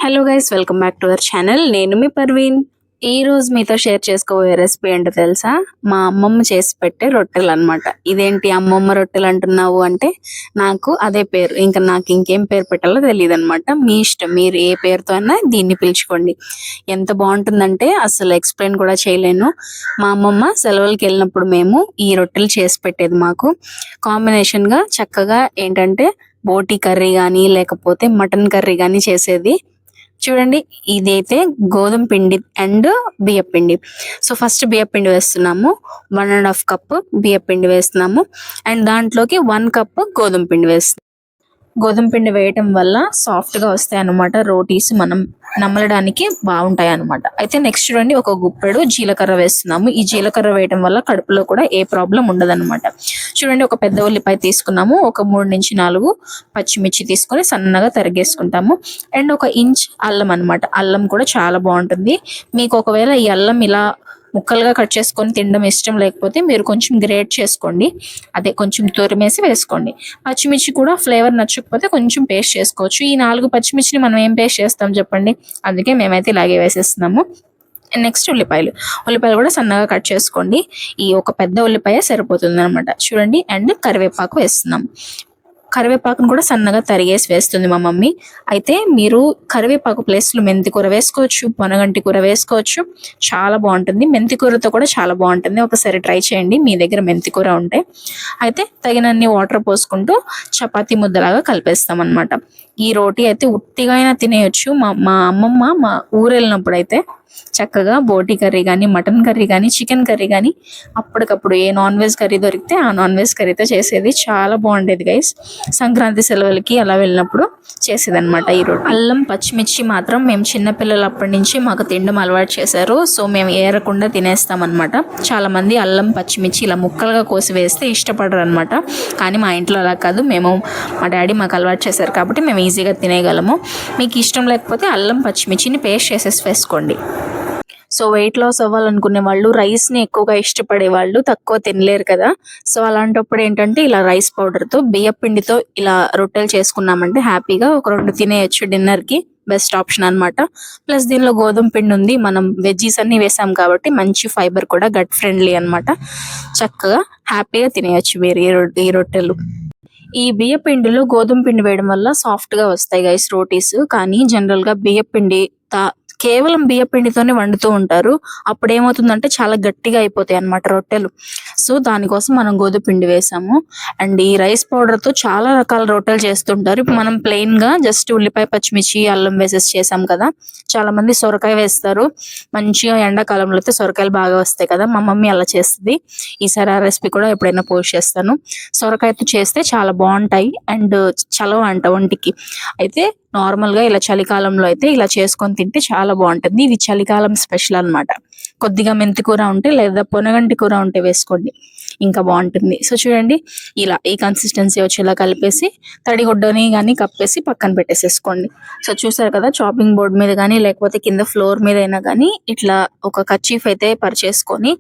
Hello guys, welcome back to our channel. నేను మీ పర్వీన్. ఈ రోజు మీతో షేర్ చేసుకోబోయే రెసిపీ ఏంటో తెలుసా? మా అమ్మమ్మ చేసి పెట్టే రొట్టెలు అనమాట. ఇదేంటి అమ్మమ్మ రొట్టెలు అంటున్నావు అంటే, నాకు అదే పేరు. ఇంకా నాకు ఇంకేం పేరు పెట్టాలో తెలియదు అనమాట. మీ ఇష్టం, మీరు ఏ పేరుతో అయినా దీన్ని పిలుచుకోండి. ఎంత బాగుంటుందంటే అసలు ఎక్స్ప్లెయిన్ కూడా చేయలేను. మా అమ్మమ్మ సెలవులకి వెళ్ళినప్పుడు మేము ఈ రొట్టెలు చేసి పెట్టేది మాకు. కాంబినేషన్గా చక్కగా ఏంటంటే బోటి కర్రీ కానీ లేకపోతే మటన్ కర్రీ కానీ చేసేది. చూడండి, ఇదైతే గోధుమ పిండి అండ్ బియ్యం పిండి. సో ఫస్ట్ బియ్యం పిండి వేస్తున్నాము, 1.5 కప్ బియ్యం పిండి వేస్తున్నాము. అండ్ దాంట్లోకి 1 కప్ గోధుమ పిండి వేస్తున్నాము. గోధుమ పిండి వేయటం వల్ల సాఫ్ట్గా వస్తాయి అన్నమాట. రోటీస్ మనం నమలడానికి బాగుంటాయి అన్నమాట. అయితే నెక్స్ట్ చూడండి, ఒక గుప్పెడు జీలకర్ర వేస్తున్నాము. ఈ జీలకర్ర వేయటం వల్ల కడుపులో కూడా ఏ ప్రాబ్లం ఉండదన్నమాట. చూడండి, ఒక పెద్ద ఉల్లిపాయ తీసుకున్నాము, ఒక 3 నుంచి 4 పచ్చిమిర్చి తీసుకొని సన్నగా తరిగేసుకుంటాము. అండ్ 1 ఇంచ్ అల్లం అన్నమాట. అల్లం కూడా చాలా బాగుంటుంది. మీకు ఒకవేళ ఈ అల్లం ఇలా ముక్కలుగా కట్ చేసుకొని తినడం ఇష్టం లేకపోతే మీరు కొంచెం గ్రేట్ చేసుకోండి, అదే కొంచెం తురిమేసి వేసుకోండి. పచ్చిమిర్చి కూడా ఫ్లేవర్ నచ్చకపోతే కొంచెం పేస్ట్ చేసుకోవచ్చు. ఈ 4 పచ్చిమిర్చిని మనం ఏం పేస్ట్ చేస్తాం చెప్పండి? అందుకే మేమైతే ఇలాగే వేసేస్తున్నాము. నెక్స్ట్ ఉల్లిపాయలు కూడా సన్నగా కట్ చేసుకోండి. ఈ ఒక పెద్ద ఉల్లిపాయ సరిపోతుంది అనమాట. చూడండి, అండ్ కరివేపాకు వేస్తున్నాం. కరివేపాకును కూడా సన్నగా తరిగేసి వేస్తుంది మా మమ్మీ. అయితే మీరు కరివేపాకు ప్లేస్లో మెంతి కూర వేసుకోవచ్చు, పొనగంటి కూర వేసుకోవచ్చు. చాలా బాగుంటుంది. మెంతి కూరతో కూడా చాలా బాగుంటుంది. ఒకసారి ట్రై చేయండి మీ దగ్గర మెంతి కూర ఉంటే. అయితే తగినన్ని వాటర్ పోసుకుంటూ చపాతీ ముద్దలాగా కలిపేస్తాం అనమాట. ఈ రోటీ అయితే ఉట్టిగా అయినా తినేయచ్చు. మా అమ్మమ్మ మా ఊరు వెళ్ళినప్పుడు అయితే చక్కగా బోటి కర్రీ కానీ, మటన్ కర్రీ కానీ, చికెన్ కర్రీ కానీ అప్పటికప్పుడు ఏ నాన్ వెజ్ కర్రీ దొరికితే ఆ నాన్ వెజ్ కర్రీతో చేసేది. చాలా బాగుండేది గైస్. సంక్రాంతి సెలవులకి అలా వెళ్ళినప్పుడు చేసేది అనమాట ఈ రోటీ. అల్లం పచ్చిమిర్చి మాత్రం మేము చిన్నపిల్లలు అప్పటి నుంచి మాకు తినడం అలవాటు చేశారు. సో మేము ఏరకుండా తినేస్తాం అనమాట. చాలా మంది అల్లం పచ్చిమిర్చి ఇలా ముక్కలుగా కోసి వేస్తే ఇష్టపడరు అనమాట. కానీ మా ఇంట్లో అలా కాదు. మా డాడీ మాకు అలవాటు చేశారు కాబట్టి మేము ఈజీగా తినేయగలము. మీకు ఇష్టం లేకపోతే అల్లం పచ్చిమిర్చిని పేస్ట్ చేసేసి వేసుకోండి. సో వెయిట్ లాస్ అవ్వాలనుకునే వాళ్ళు, రైస్ని ఎక్కువగా ఇష్టపడే వాళ్ళు తక్కువ తినలేరు కదా. సో అలాంటప్పుడు ఏంటంటే ఇలా రైస్ పౌడర్తో బియ్యం పిండితో ఇలా రొట్టెలు చేసుకున్నామంటే హ్యాపీగా ఒక 2 తినేయచ్చు డిన్నర్కి. బెస్ట్ ఆప్షన్ అనమాట. ప్లస్ దీనిలో గోధుమ పిండి ఉంది, మనం వెజ్జీస్ అన్ని వేసాం కాబట్టి మంచి ఫైబర్ కూడా, గట్ ఫ్రెండ్లీ అనమాట. చక్కగా హ్యాపీగా తినేయచ్చు మీరు ఈ రొట్టెలు. ఈ బియ్య పిండిలో గోధుమ పిండి వేయడం వల్ల సాఫ్ట్గా వస్తాయి గైస్ రోటీస్. కానీ జనరల్గా బియ్య పిండి కేవలం బియ్య పిండితోనే వండుతూ ఉంటారు. అప్పుడు ఏమవుతుందంటే చాలా గట్టిగా అయిపోతాయి అన్నమాట రొట్టెలు. సో దానికోసం మనం గోధుమ పిండి వేసాము. అండ్ ఈ రైస్ పౌడర్తో చాలా రకాల రొట్టెలు చేస్తుంటారు. ఇప్పుడు మనం ప్లెయిన్గా జస్ట్ ఉల్లిపాయ పచ్చిమిర్చి అల్లం వేసేసి చేసాం కదా. చాలా మంది సొరకాయ వేస్తారు. మంచిగా ఎండాకాలంలో అయితే సొరకాయలు బాగా వస్తాయి కదా. మా మమ్మీ అలా చేస్తుంది. ఈసారి ఆ రెసిపీ కూడా ఎప్పుడైనా పోస్ట్ చేస్తాను. సొరకాయతో చేస్తే చాలా బాగుంటాయి అండ్ చలవ అంట ఒంటికి. అయితే నార్మల్గా ఇలా చలికాలంలో అయితే ఇలా చేసుకొని తింటే చాలా బాగుంటుంది. ఇది చలికాలం స్పెషల్ అనమాట. కొద్దిగా మెంతి కూర ఉంటే లేదా పొనగంటి కూర ఉంటే వేసుకోండి, ఇంకా బాగుంటుంది. సో చూడండి, ఇలా ఈ కన్సిస్టెన్సీ వచ్చేలా కలిపేసి తడిగుడ్డని కానీ కప్పేసి పక్కన పెట్టేసేసుకోండి. సో చూసారు కదా, చాపింగ్ బోర్డ్ మీద కానీ లేకపోతే కింద ఫ్లోర్ మీద అయినా కానీ ఇట్లా ఒక కర్చీఫ్ అయితే పరిచేసుకొని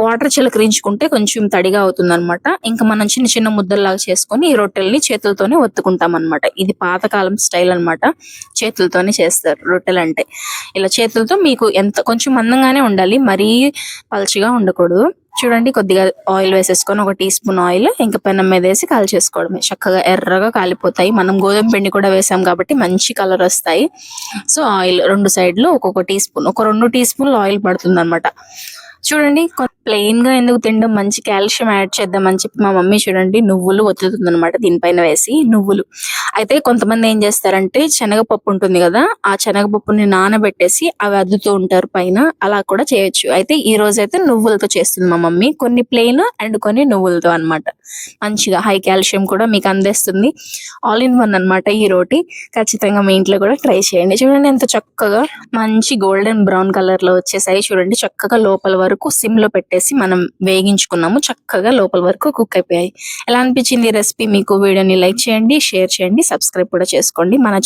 వాటర్ చిలకరించుకుంటే కొంచెం తడిగా అవుతుంది అనమాట. ఇంకా మనం చిన్న చిన్న ముద్దల్లాగా చేసుకొని ఈ రొట్టెల్ని చేతులతోనే ఒత్తుకుంటాం అనమాట. ఇది పాతకాలం స్టైల్ అనమాట. చేతులతోనే చేస్తారు రొట్టెలు అంటే. ఇలా చేతులతో మీకు ఎంత కొంచెం మందంగానే ఉండాలి, మరీ పల్చగా ఉండకూడదు. చూడండి, కొద్దిగా ఆయిల్ వేసేసుకొని 1 టీ స్పూన్ ఆయిల్ ఇంకా పెనం మీద వేసి కాల్చేసుకోవడమే. చక్కగా ఎర్రగా కాలిపోతాయి. మనం గోధుమ పిండి కూడా వేసాం కాబట్టి మంచి కలర్ వస్తాయి. సో ఆయిల్ 2 సైడ్లు ఒక్కొక్క టీ స్పూన్, ఒక 2 టీ స్పూన్లు ఆయిల్ పడుతుంది అనమాట. చూడండి, ప్లెయిన్ గా ఎందుకు తినడం, మంచి కాల్షియం యాడ్ చేద్దామని చెప్పి మా మమ్మీ చూడండి నువ్వులు ఒత్తుతుంది అనమాట దీనిపైన వేసి. నువ్వులు అయితే కొంతమంది ఏం చేస్తారంటే శనగపప్పు ఉంటుంది కదా, ఆ శనగపప్పుని నానబెట్టేసి అవి అద్దుతూ ఉంటారు పైన. అలా కూడా చేయొచ్చు. అయితే ఈ రోజు అయితే నువ్వులతో చేస్తుంది మా మమ్మీ. కొన్ని ప్లెయిన్ అండ్ కొన్ని నువ్వులతో అనమాట. మంచిగా హై కాల్షియం కూడా మీకు అందిస్తుంది. ఆల్ ఇన్ వన్ అనమాట ఈ రోటీ. ఖచ్చితంగా మీ ఇంట్లో కూడా ట్రై చేయండి. చూడండి ఎంత చక్కగా మంచి గోల్డెన్ బ్రౌన్ కలర్ లో వచ్చేసాయి. చూడండి, చక్కగా లోపల వరకు సిమ్ లో పెట్టేసి మనం వేగించుకున్నాము. చక్కగా లోపల వరకు కుక్ అయిపోయాయి. ఎలా అనిపించింది ఈ రెసిపీ మీకు? వీడియోని లైక్ చేయండి, షేర్ చేయండి, సబ్స్క్రైబ్ కూడా చేసుకోండి మన